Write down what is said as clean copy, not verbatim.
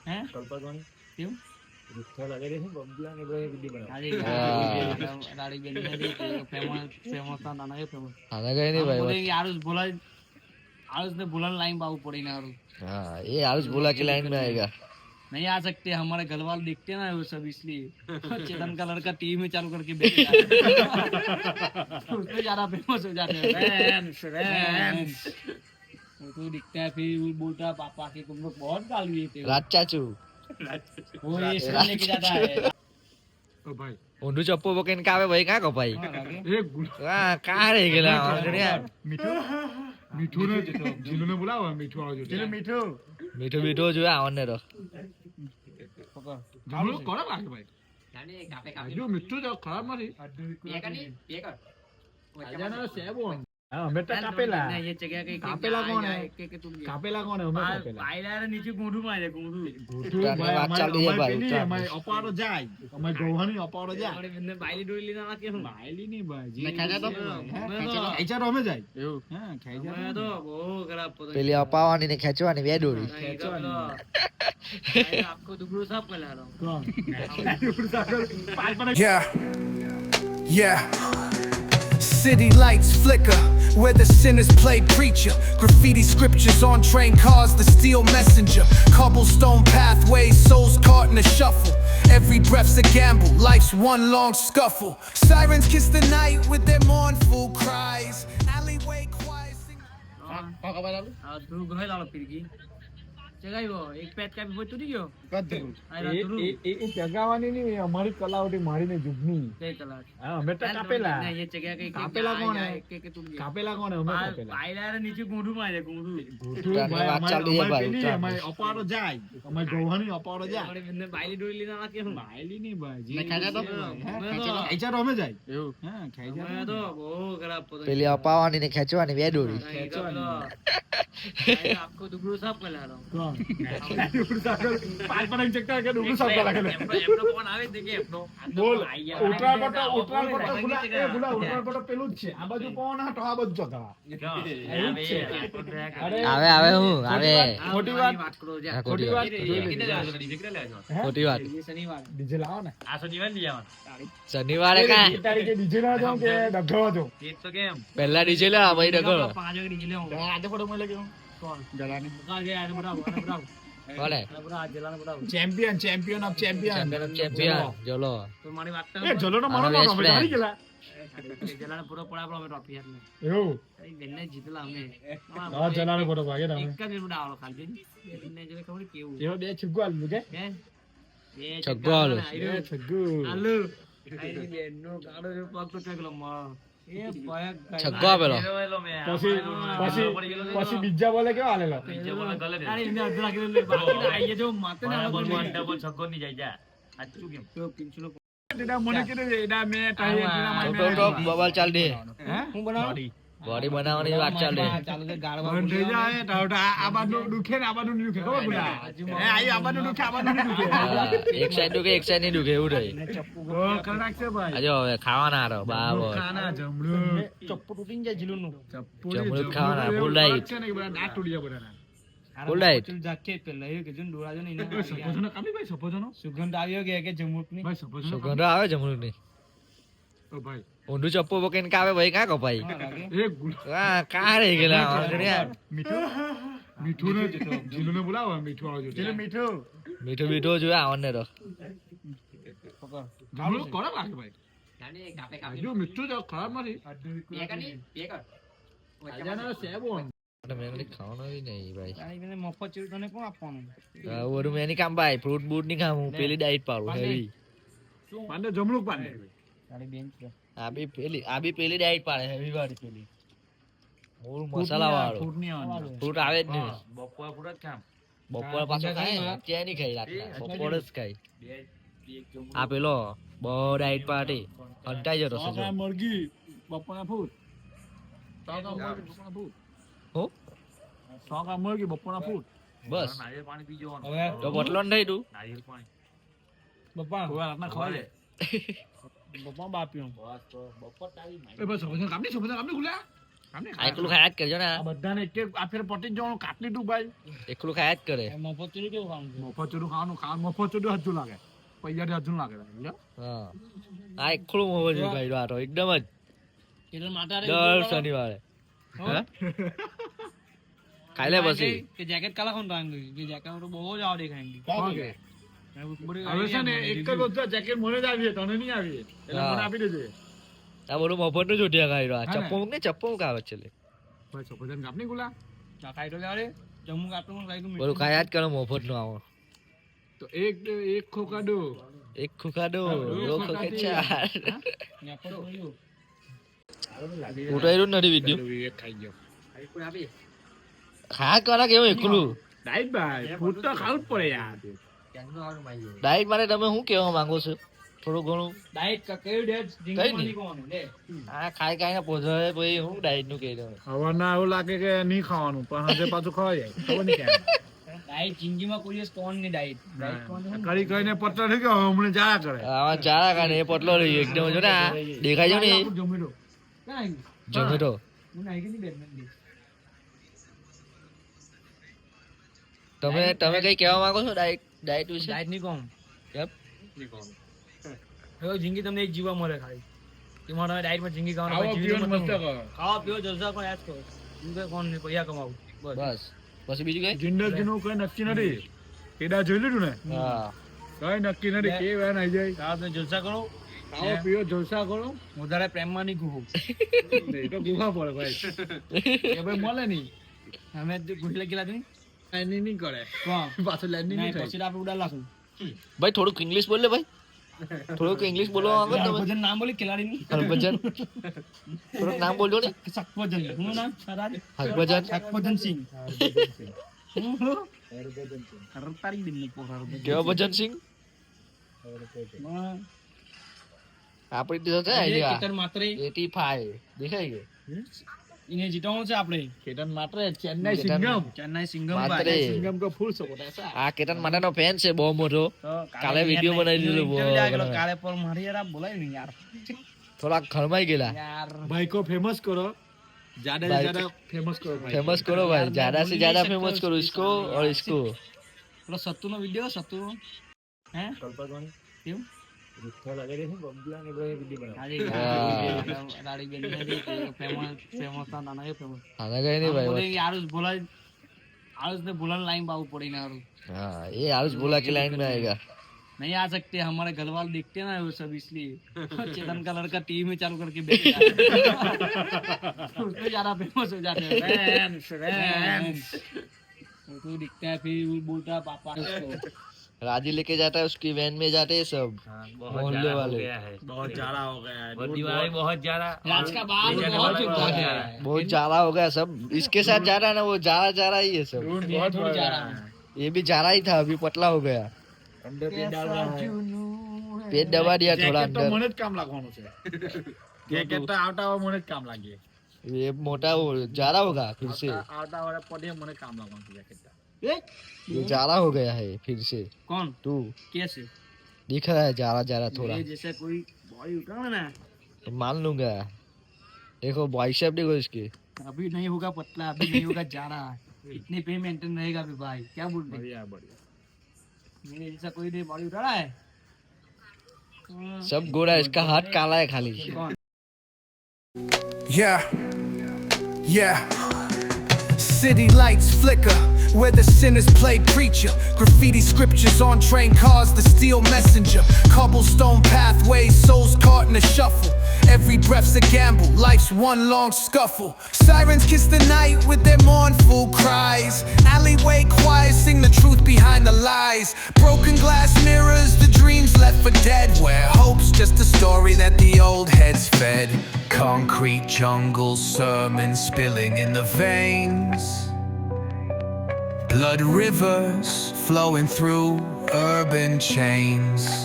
હે કલ્પકવાણી કેવું રૂઠા લાગે છે બબલા ને ભાઈ વિડિયો બનાવ રાડી બેન ને ફેમસ નાના કે ફેમસ આને કઈ નહીં ભાઈ બોલે આરુષ બોલા आरुष ने बुलान लाइन बाबू पड़ी ना आरुष हाँ ये आरुष बोला कि लाइन में आएगा नहीं आ सकते हमारे घर वाले दिखते ना वो सब इसलिए चेतन का लड़का टीवी में चालू करके बैठ उसमें ज्यादा फेमस हो जाते हैं तो दिखता है फिर वो बोलता है पापा के तुम लोग बहुत गाल दिए थे राज चाचू वो ये सब लेके जाता है ઓ ભાઈ ઊંધું ચપ્પુ પકડીને કાવે ભાઈ કાં કપાઈ કાં રહી ગયેલા મીઠું મીઠું ને જીલું ને બોલાવો મીઠું આવજો જીલું મીઠું મીઠું મીઠું જોયા આવને તો જમણું કડક લાગે ભાઈ જો મીઠું તો ખરાબ નથી આજાનો સેબો હા અમે તો કાપેલા ये जगह के कापेला कौन है? के तुम કાપેલા કોણ હે અમે કાપેલા पायला रे नीचे गुंडू मारे गुंडू ગોઠું ઉતારને ભાઈ વાત ચાલુ છે ભાઈ, પેલી ઉતારને. અમારી અપાડો જાય અમારી ગૌહાની અપાડો જાય और मैंने बाइली डोली लेना ना के हम બાયલી નહીં ભાઈ મેં ખાધા તો? ખાઈ ચાલો અમે જાય એવું હા ખાઈ मैं જાય तो वो खराब पता પેલી અપાવાની ને ખેંચવાની બે દોરી आपको दुबरू साहब का ला रहा हूँ કોણ Yeah, yeah. City lights flicker where the sinners play preacher. Graffiti scriptures on train cars, the steel messenger. Cobblestone pathways, souls caught in a shuffle. Every breath's a gamble, life's one long scuffle. Sirens kiss the night with their mournful cries. Alleyway choirs sing. हाँ ध्रुव गए लालो फिर की जगह वो एक PAT का भी वो टूट गयो એ જગાવાની નહીં અમારી કલાવટી મારીને જુગની सही चला હા અમે તો કાપેલા नहीं ये जगह के कापेला कौन है? के टूट गया કાપેલા કોણ હે? અમે કાપેલા पायला रे नीचे गुंडू मारे गुंडू ગોઠું ઉતારને ભાઈ વાત ચાલુ છે ભાઈ, પેલી ઉતારને. અમારી અપાડો જાય અમારી ગૌહાની અપાડો જાય और मैंने बाइली डोली लेना ना के हम બાયલી નહીં ભાઈ મેં ખાધા તો? ખાઈ ચાલો અમે જાય એવું હા ખાઈ मैं જાય तो वो खराब पता પેલી અપાવાની ને ખેંચવાની બે દોરી आपको दुबरू साहब का ला रहा हूँ કોણ પાંચ પડાઈ ચક્કર કે ડુબુ સાફ કરા કે એમનો ફોન આવે છે કે એમનો બોલ ઉતરાળ પટ્ટો ગુલા એ ગુલા ઉતરાળ પટ્ટો પેલું જ છે આ બાજુ કોણ હતો આ બાજુ જતા એવું જ છે અરે આવે આવે હું આવે ખોટી વાત વાત કરો હા, ખોટી વાત ખોટી વાત શનિવાર ડીજે લાવો ને શનિવારે કાં એ તારીખે ડીજે ના જાઉં કે ડગાવા જાઉં પહેલા ડીજે લે ભાઈ ડગો 5 વાગે નીકળે હું આજે ફોટો મળે કેવું કોણ જલાની બકા ગયા આને બરાબર બરાબર કોને બરાબર જલાને બરાબર champion champion of champion champion જોલો તો મારી વાત એ જલોનો મારો મારો નામ best અમે જાણી friend. ગયેલા જલાને પૂરો પડા અમે ટ્રોફી હાથ એવું બેનને જીતલા અમે હા જલાનો ફોટો ભાગે તમે એક જ મિનિટ આવલો ખાલી બેનને જો ખબર કેવું એવો બે છગ્ગુ આલ્યું કે હે બે છગ્ગો આલો. એ છગ્ગુ આલુ આઈ બેનનો ગાડો જો પગ તો ટેકલો માં એ ભયક છગ્ગો આપેલો પછી પછી પછી બીજા બોલે કેવો આલેલો અરે ઇને અડધા કિલો લે બાકી આઈએ જો માતે ના તો પિંચલો એડા મને કીધું એડા મે ટાઈ એડા તો તો બબાલ ચાલ દે હે હું બનાવ બોડી બનાવવાની વાત ચાલ દે ચાલુ છે ગાડવા બંધ થઈ જાય ટાવટા આ બાજુ દુખે ને આ બાજુ દુખે ખબર ગુલા એ આઈ આ બાજુ દુખે આ બાજુ દુખે હા, એક સાઈડ દુખે એક સાઈડ નહીં દુખે એવું રહી ઓ કડાક છે ભાઈ આજે હવે ખાવાના હારો બરાબર ખાના જમણું ચપ્પુ તૂટીને જાય જીલુનું જમણું ખાવાના ફૂલ ડાઈટ છે ને કે બધા દાંત તૂટી જાય બધાના ફૂલ ડાઈટ ચલ જાકે પેલા એ કે જન ડોળા જો નહીં સપોઝનો કામી ભાઈ સપોઝનો સુગંધ આવ્યો કે જમુક ની ભાઈ સપોઝનો સુગંધ આવે જમણું ની ઓ ભાઈ ઊંધું ચપ્પુ પકડીને કાવે ભાઈ કાં કપાઈ એ ગુલ કાં રહી ગયેલા મીઠું મીઠું ને જીલું ને બોલાવો મીઠું આવજો જીલું મીઠું મીઠું મીઠું જોયા આવને તો જમણું કડક લાગે ભાઈ જો મીઠું તો ખરાબ નથી આજાનો સેબો મેં કદી ખાવાનું બી નહીં ભાઈ તારી મને મફત ચીજ તને કોણ આપવાનું ઓરું મેં નહીં કામ ભાઈ ફ્રૂટ બૂટ નહીં ખાવું પેલી ડાઈટ પાડું હેવી પાંડે જમણું પાંડે તારી બેન છે આ બી પેલી ડાઈટ પાડે હેવી વાળી પેલી મૂળ મસાલા વાળો ફૂટની આવવાની ફ્રૂટ આવે જ નહીં બપોર પાછો ખાય ત્યાં નહીં ખાઈ રાતના બપોર જ ખાય આ પેલો બહુ ડાઈટ પાર્ટી કંટાઈ જતો છે જો. મરઘી બપોરના ફૂટ બપોરના ફૂટ હો સોકા મરઘી બપોરના ફૂટ બસ હવે તો બટલો ને થઈ તું બપા હવે રાતના ખવાય લે બપા બાપ્યો એ બસ સમજો કામ નહીં ખુલ્લા આ એકલું ખાયા જ કરજો ને આ બધાને એક એક આ ફેર પટી જ જવાનું કાટ લીધું ભાઈ એકલું ખાયા જ કરે મફત ચોરી કેવું ખાવાનું છે? મફત ચોરું ખાવાનું મફત ચોરું હજુ લાગે પૈયાથી હજુ લાગે સમજ્યો? હા આ એકલું મોબાઈલ ખાઈ આ તો એકદમ જ એટલે માટે આરે દર શનિવારે હા ખાઈ લે પછી કે જેકેટ કાલા કોણ ટાંગ કે જેકેટ તો બહુ જ આવડે ખાઈ કોણ કે? હવે છે ને એક જ વસ્તુ જેકેટ મને જ આવી તને નહીં આવી એટલે મને આપી દેજે આ બધું મફત નું જોટિયા ખાઈ રહ્યો હા ને? ચપ્પો ને ચપ્પો ખાવે છે લે ભાઈ સફરજન કાપની ગુલા ખાઈ તો લે જમ્મુ કાટલું ખાઈ તો બધું ખાયા જ કરો મફત નું આવો તો એક ખોખા દો એક ખુખાડો દો ખોખે ચાર ઉઠાયું નથી વિડીયો વિવેક ખાઈ ગયો ખા કરા કેવું એકલું ડાઈટ ભાઈ ફૂડ તો ખાવું જ પડે યાર ડાયટ માટે તમે શું કહેવા માંગો છો થોડું ઘણું ડાયટ કયું ડેટ કઈ જિંદગી નહીં. કોનું લે આ ખાઈ ખાઈને પોઝાવે પછી હું ડાયટ નું કહી દઉં હવાના એવું લાગે કે નહીં ખાવાનું પણ આજે પાછું ખવાય જાય ખબર નહીં કેમ ડાયટ જિંદગીમાં કોઈ દિવસ કોણ ની ડાયટ ડાયટ કોણ છે? કરી કરીને પતલો થઈ ગયો હવે હમણાં જાયા કરે આમાં ચારા કાને એ પતલો રહ્યો એકદમ જો ને આ દેખાય છે ને જમી લો ક્યાં આવી? જમે તો હું નાઈ ગઈ બેડમેન દી તમે કઈ કહેવા માંગો છો ડાયટ વિશે ડાયટ ની કોમ Yep. હવે જિંદગી તમને એક જીવવા મળે ખાલી કે મારે ડાયટમાં જિંદગી ખાવા ખાવાનું પીવાનું મસ્ત કરો ખાવા પીવો જલસા પણ યાદ કરો હું કોણ ને પૈસા કમાવું બસ બસ પછી બીજું કઈ જિંદગીનું કઈ નક્કી નથી કેડા જોઈ લીધું ને હા કઈ નક્કી નથી કે વેન આવી જાય ખાવા પીવો જલસા કરો ખાઓ પીઓ જલસા કરો વધારે પ્રેમમાં નહીં ગુહો એ તો ગુફા પડે ભાઈ એ ભાઈ મળે નહીં અમે ગુઠલે ગયેલા હતી લાઈન નહીં કરે કોણ પાછું લાઈન નહીં નહીં થાય પછી આપણે ઉડા લાખું ભાઈ થોડુંક ઇંગ્લિશ બોલ લે ભાઈ થોડુંક ઇંગ્લિશ બોલવા માંગો તમે હરભજન નામ બોલી ખેલાડીનું હરભજન થોડુંક નામ બોલજો ને શકભજન શું નામ રાજ હરભજન શકભજન સિંહ હરતારી દિન કો હરભજન કેવો ભજન સિંહ આપણી તો છે આઈડિયા કિતર માત્રે 85 દેખાય કે ઇને જીતવાનું છે આપણે કેતન માત્ર ચેન્નાઈ સિંગમ ચેન્નાઈ સિંગમ માત્રે. ભાઈ સિંગમ કો ફૂલ સપોર્ટ ऐसा આ કેતન માટેનો ફેન છે બહુ મોટો કાલે વિડીયો બનાવી દીધો બહુ કાલે પર મારી યાર બોલાય ને યાર થોડા ખળમાઈ ગયેલા યાર भाई को फेमस करो ज्यादा से भाई ज्यादा फेमस करो भाई फेमस करो भाई ज्यादा से ज्यादा फेमस करो इसको और इसको પેલો સત્તુનો વિડિયો સત્તુ હે કેવું આજે રાડી બેન ને ફેમસ નાના એ ફેમસ આના કઈ નહીં ભાઈ બોલે આરુષ બોલા आरुष ने बुलान लाइन बाबू पड़ी ना आरुष हाँ ये आरुष बोला कि लाइन में आएगा नहीं आ सकते हमारे घर वाले देखते हैं ना वो सब इसलिए चेतन का लड़का टीवी में चालू करके बैठ जाता है उसको ज्यादा फेमस हो जाते हैं तो दिखता है फिर वो बोलता है पापा इसको राजी लेके जाता है उसकी वैन में जाते हैं सब मोहल्ले वाले बहुत ज्यादा हो गया है बहुत ज्यादा राज का बाल बहुत चुपता है बहुत ज्यादा हो गया सब इसके साथ जा रहा है ना वो जा रहा ही है सब ड्रोन बहुत थोड़ी बढ़ जा रहा रहा है ये भी जा रहा ही था अभी पतला हो गया अंदर पे डाल रहा है पेट दबा दिया थोड़ा જેકેટ તો अंदर મને જ કામ લાગવાનું છે જેકેટ તો આવતા હોય મને જ કામ લાગે ये मोटा वो जा रहा होगा फिर से આવતા વાળા પડે મને કામ લાગવાનું છે જેકેટ ये जा रहा हो गया है फिर से कौन तू कैसे दिख रहा है जा रहा थोड़ा ये जैसे कोई बॉडी उठाना ना तो मान लूंगा देखो बाइसेप देखो इसके अभी नहीं होगा पतला अभी नहीं होगा जा रहा है इतने पे मेंटेन रहेगा अभी भाई क्या बोल रहे बढ़िया बढ़िया मेरे जैसा कोई नहीं बॉडी उठा रहा है सब गोरा इसका हाथ काला है खाली कौन Yeah, yeah. City lights flicker where the sinners play preacher. Graffiti scriptures on train cars, the steel messenger. Cobblestone pathways, souls caught in a shuffle. Every breath's a gamble, life's one long scuffle. Sirens kiss the night with their mournful cries. Alleyway choirs sing the truth behind the lies. Broken glass mirrors, the dreams left for dead. Where hope's just a story that the old heads fed. Concrete jungle sermons spilling in the veins. Blood rivers flowing through urban chains.